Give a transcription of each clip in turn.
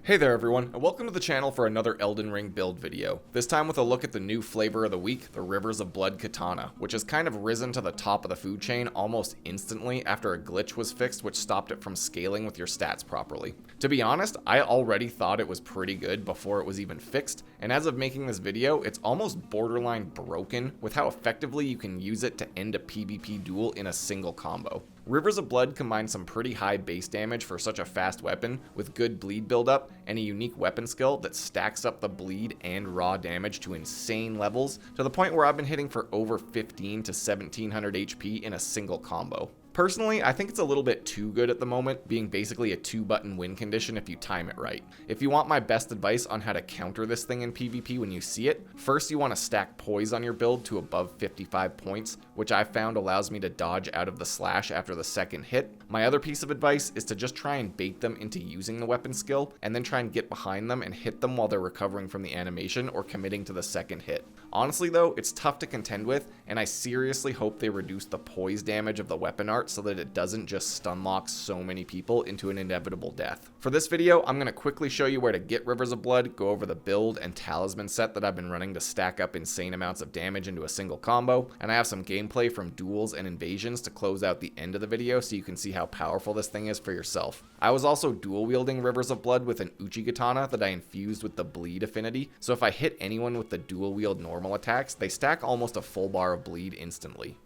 Hey there everyone, and welcome to the channel for another Elden Ring build video. This time with a look at the new flavor of the week, the Rivers of Blood Katana, which has kind of risen to the top of the food chain almost instantly after a glitch was fixed which stopped it from scaling with your stats properly. To be honest, I already thought it was pretty good before it was even fixed, and as of making this video, it's almost borderline broken with how effectively you can use it to end a PvP duel in a single combo. Rivers of Blood combines some pretty high base damage for such a fast weapon with good bleed buildup and a unique weapon skill that stacks up the bleed and raw damage to insane levels to the point where I've been hitting for over 15 to 1700 HP in a single combo. Personally, I think it's a little bit too good at the moment, being basically a 2-button win condition if you time it right. If you want my best advice on how to counter this thing in PvP when you see it, first you want to stack poise on your build to above 55 points, which I found allows me to dodge out of the slash after the second hit. My other piece of advice is to just try and bait them into using the weapon skill, and then try and get behind them and hit them while they're recovering from the animation or committing to the second hit. Honestly though, it's tough to contend with, and I seriously hope they reduce the poise damage of the weapon art so that it doesn't just stun lock so many people into an inevitable death. For this video, I'm going to quickly show you where to get Rivers of Blood, go over the build and talisman set that I've been running to stack up insane amounts of damage into a single combo, and I have some gameplay from duels and invasions to close out the end of the video so you can see how powerful this thing is for yourself. I was also dual wielding Rivers of Blood with an Uchi Katana that I infused with the bleed affinity, so if I hit anyone with the dual wield normal attacks, they stack almost a full bar of bleed instantly.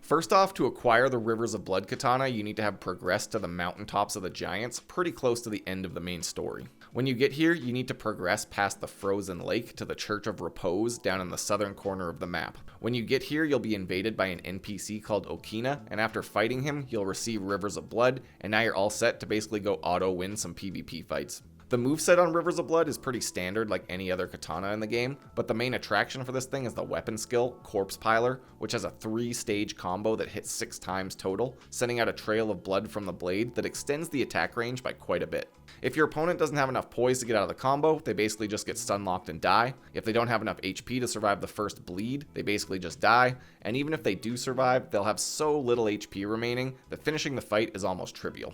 First off, to acquire the Rivers of Blood Katana, you need to have progressed to the mountaintops of the giants, pretty close to the end of the main story. When you get here, you need to progress past the frozen lake to the Church of Repose down in the southern corner of the map. When you get here, you'll be invaded by an NPC called Okina, and after fighting him, you'll receive Rivers of Blood, and now you're all set to basically go auto win some PvP fights. The moveset on Rivers of Blood is pretty standard like any other katana in the game, but the main attraction for this thing is the weapon skill, Corpse Piler, which has a 3-stage combo that hits 6 times total, sending out a trail of blood from the blade that extends the attack range by quite a bit. If your opponent doesn't have enough poise to get out of the combo, they basically just get stun locked and die. If they don't have enough HP to survive the first bleed, they basically just die, and even if they do survive, they'll have so little HP remaining that finishing the fight is almost trivial.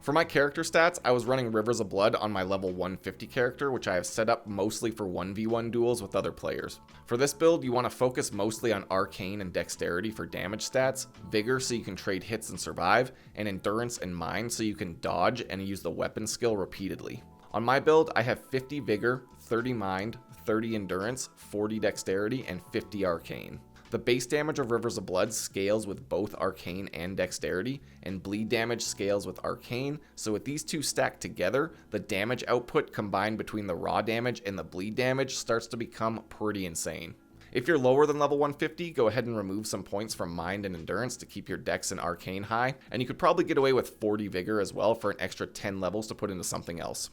For my character stats, I was running Rivers of Blood on my level 150 character, which I have set up mostly for 1v1 duels with other players. For this build, you want to focus mostly on Arcane and Dexterity for damage stats, Vigor so you can trade hits and survive, and Endurance and Mind so you can dodge and use the weapon skill repeatedly. On my build, I have 50 Vigor, 30 Mind, 30 Endurance, 40 Dexterity, and 50 Arcane. The base damage of Rivers of Blood scales with both Arcane and Dexterity, and bleed damage scales with Arcane, so with these two stacked together, the damage output combined between the raw damage and the bleed damage starts to become pretty insane. If you're lower than level 150, go ahead and remove some points from Mind and Endurance to keep your Dex and Arcane high, and you could probably get away with 40 Vigor as well for an extra 10 levels to put into something else.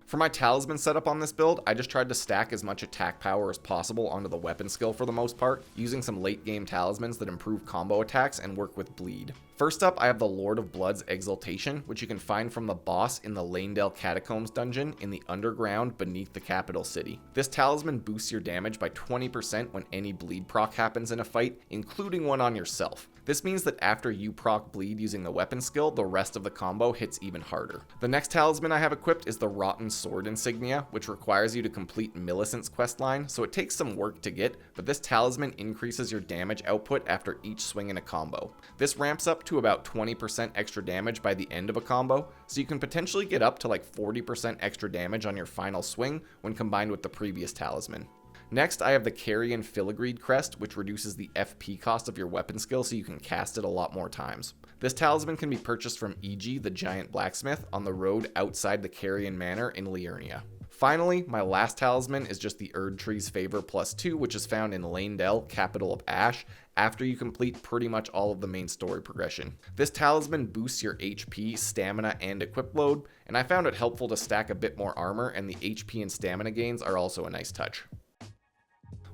For my talisman setup on this build, I just tried to stack as much attack power as possible onto the weapon skill for the most part, using some late game talismans that improve combo attacks and work with bleed. First up, I have the Lord of Blood's Exaltation, which you can find from the boss in the Lanedale Catacombs dungeon in the underground beneath the capital city. This talisman boosts your damage by 20% when any bleed proc happens in a fight, including one on yourself. This means that after you proc bleed using the weapon skill, the rest of the combo hits even harder. The next talisman I have equipped is the Rotten Sword Insignia, which requires you to complete Millicent's questline, so it takes some work to get, but this talisman increases your damage output after each swing in a combo. This ramps up to about 20% extra damage by the end of a combo, so you can potentially get up to like 40% extra damage on your final swing when combined with the previous talisman. Next, I have the Carrion Filigreed Crest, which reduces the FP cost of your weapon skill so you can cast it a lot more times. This talisman can be purchased from E.G. the Giant Blacksmith on the road outside the Carrion Manor in Liurnia. Finally, my last talisman is just the Erdtree's Favor +2, which is found in Lanedale, capital of Ash, after you complete pretty much all of the main story progression. This talisman boosts your HP, stamina, and equip load, and I found it helpful to stack a bit more armor, and the HP and stamina gains are also a nice touch.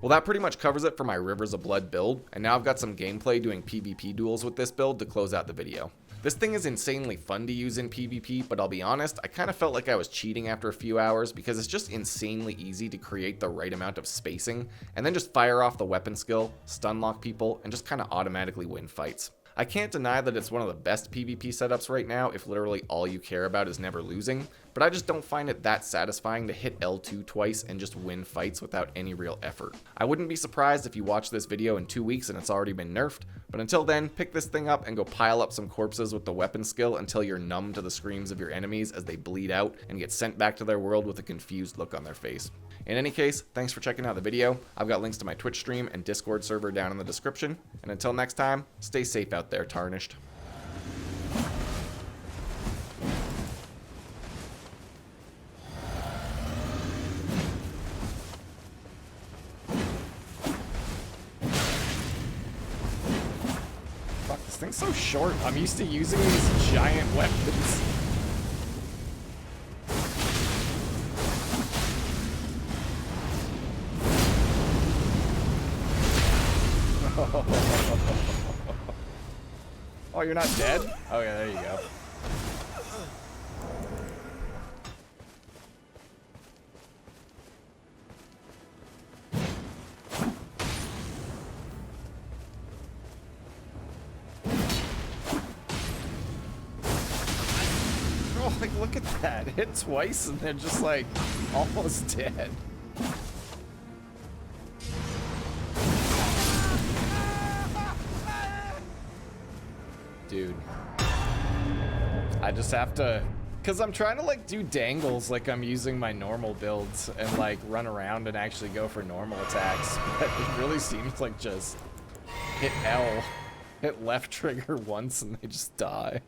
Well, that pretty much covers it for my Rivers of Blood build, and now I've got some gameplay doing PvP duels with this build to close out the video. This thing is insanely fun to use in PvP, but I'll be honest, I kind of felt like I was cheating after a few hours because it's just insanely easy to create the right amount of spacing, and then just fire off the weapon skill, stun lock people, and just kind of automatically win fights. I can't deny that it's one of the best PvP setups right now if literally all you care about is never losing, but I just don't find it that satisfying to hit L2 twice and just win fights without any real effort. I wouldn't be surprised if you watch this video in 2 weeks and it's already been nerfed, but until then, pick this thing up and go pile up some corpses with the weapon skill until you're numb to the screams of your enemies as they bleed out and get sent back to their world with a confused look on their face. In any case, thanks for checking out the video. I've got links to my Twitch stream and Discord server down in the description, and until next time, stay safe out there, Tarnished. Fuck, this thing's so short. I'm used to using these giant weapons. Oh, you're not dead? Oh yeah, there you go. Oh, like, look at that. Hit twice and they're just like almost dead. Dude, I just have to, cause I'm trying to like do dangles like I'm using my normal builds and like run around and actually go for normal attacks, but it really seems like just hit L, hit left trigger once and they just die.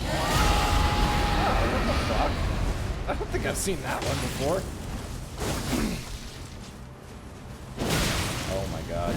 Oh, what the fuck? I don't think I've seen that one before. Oh my god.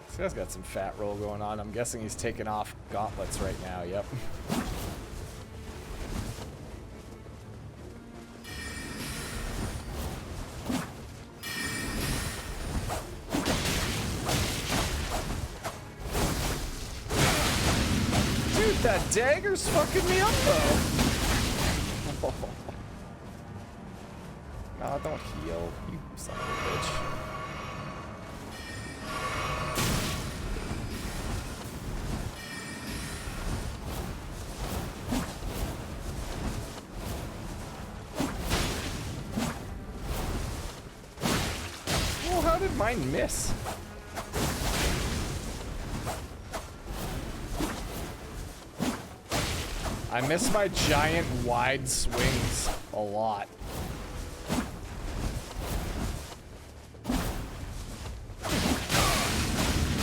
This guy's got some fat roll going on. I'm guessing he's taking off gauntlets right now. Yep. Dude, that dagger's fucking me up though. Oh. No, don't heal, you son of a bitch. How did mine miss? I miss my giant wide swings a lot.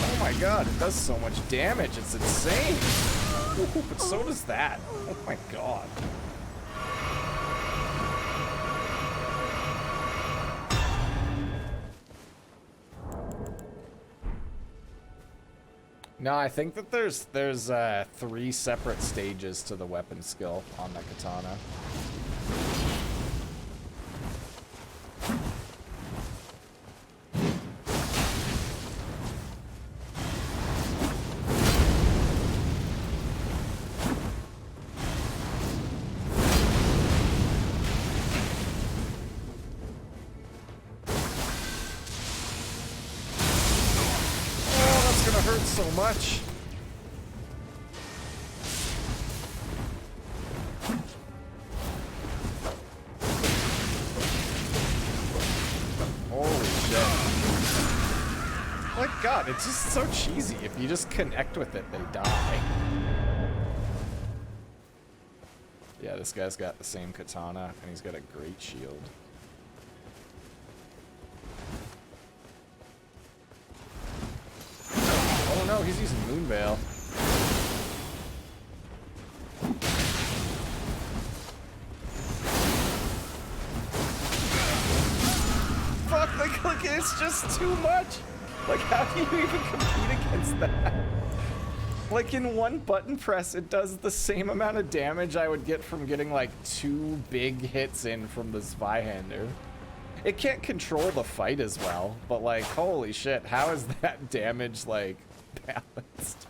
Oh my god, it does so much damage, it's insane. Ooh, but so does that. Oh my god. No, I think that there's 3 separate stages to the weapon skill on the katana. Hurt so much. Holy shit. My god, it's just so cheesy. If you just connect with it, they die. Yeah, this guy's got the same katana, and he's got a great shield. Oh no, he's using Moonveil. It's just too much. Like, how do you even compete against that? Like, in one button press, it does the same amount of damage I would get from getting, like, 2 big hits in from the Zweihander. It can't control the fight as well, but, like, holy shit, how is that damage, like, balanced?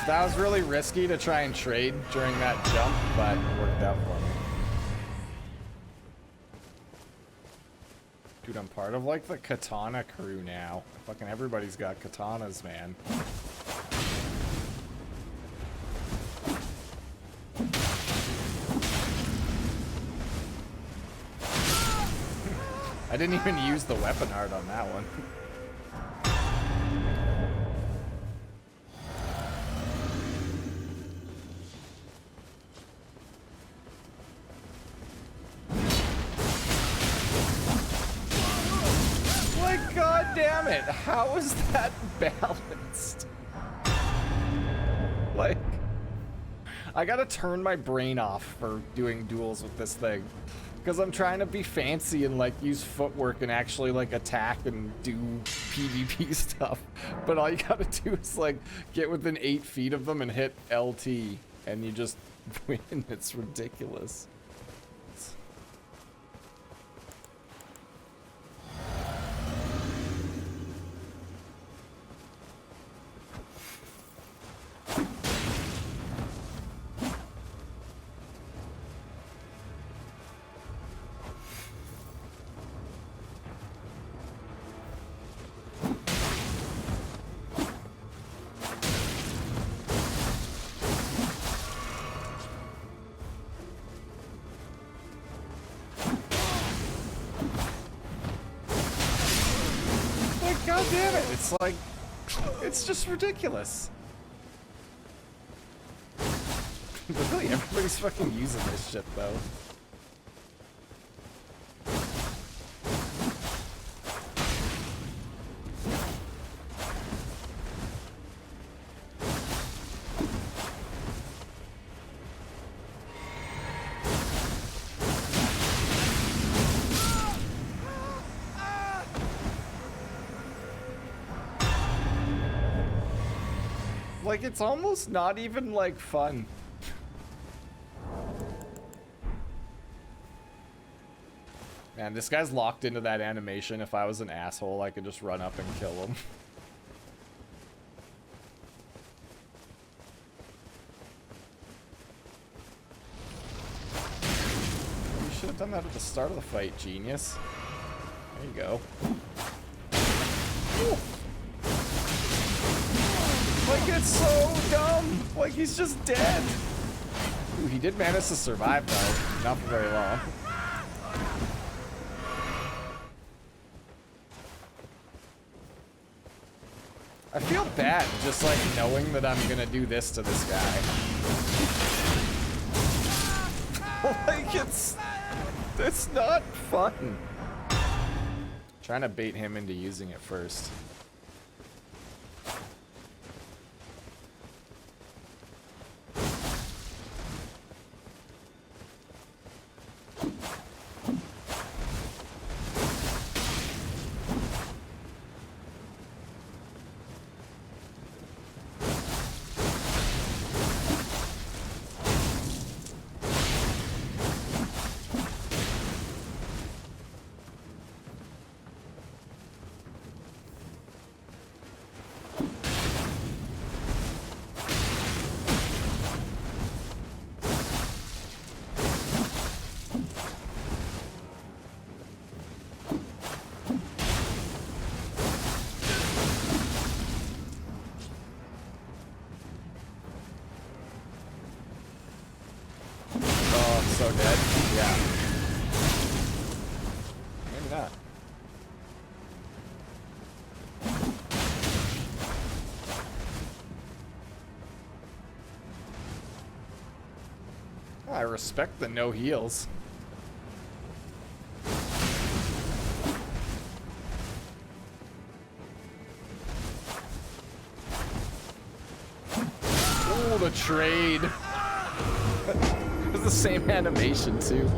That was really risky to try and trade during that jump, but it worked out for me. Dude, I'm part of, like, the katana crew now. Fucking everybody's got katanas, man. I didn't even use the weapon art on that one. Damn it, how is that balanced? Like, I gotta turn my brain off for doing duels with this thing. Because I'm trying to be fancy and, like, use footwork and actually, like, attack and do PvP stuff. But all you gotta do is, like, get within 8 feet of them and hit LT. And you just win. It's ridiculous. God damn it, it's like, it's just ridiculous. But really, everybody's fucking using this shit, though. Like, it's almost not even, like, fun. Man, this guy's locked into that animation. If I was an asshole, I could just run up and kill him. You should have done that at the start of the fight, genius. There you go. Ooh. Like, it's so dumb! Like, he's just dead! Ooh, he did manage to survive, though. Not for very long. I feel bad just, like, knowing that I'm gonna do this to this guy. Like, it's not fun. Trying to bait him into using it first. I respect the no heals. Ooh, the trade. It's the same animation too.